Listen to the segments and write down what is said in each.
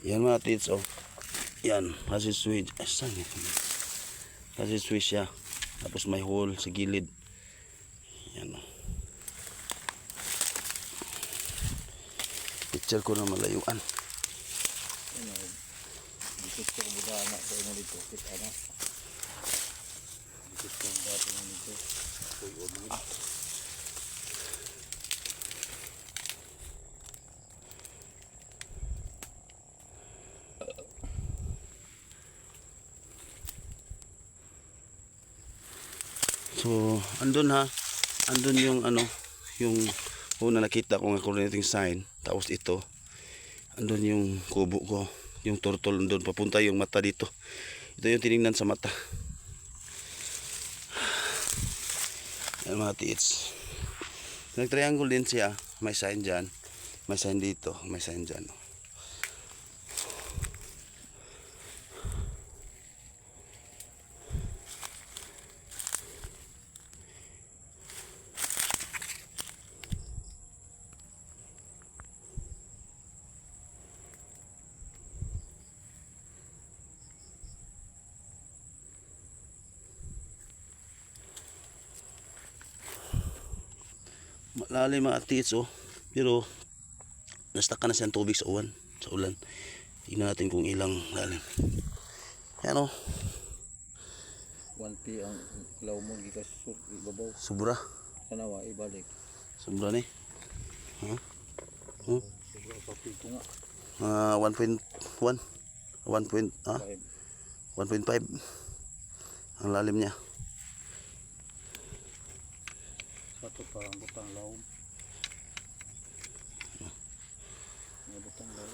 Yan mga tits, oh. Yan, kasi switch. Asan ito? Kasi switch siya. Tapos may hole sa gilid. Yan, oh. Picture ko na malayuan. Dikit ko buda anak ko ina dito. Dikit anak. Dikit ko buda ina dito. Uy, ulit. So, andun ha. Andun yung ano, yung una nakita ko nga coordinating sign. Tapos ito, andun yung kubo ko. Yung turtle andun, papunta yung mata dito. Ito yung tinignan sa mata. Yan mga tits. Nag-triangle din siya. May sign dyan. May sign dito. May sign dyan. Malalim mga tits, oh. Pero na-stuck na siyang tubig sa ulan. Sa ulan. Tingnan natin kung ilang lalim. Yan, oh. 1P ang law mo gikas ibabaw. Sobra. Kanawa ibalik. Sobra ni. Huh? Huh? Sobra pa pito nga. 1.1 1.5 ang lalim niya. Satu parang butang law. May butang law.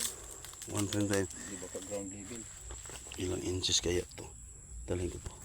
1.5. Di ba ka ground level? Ilang inches kaya to? Dalhin ko to.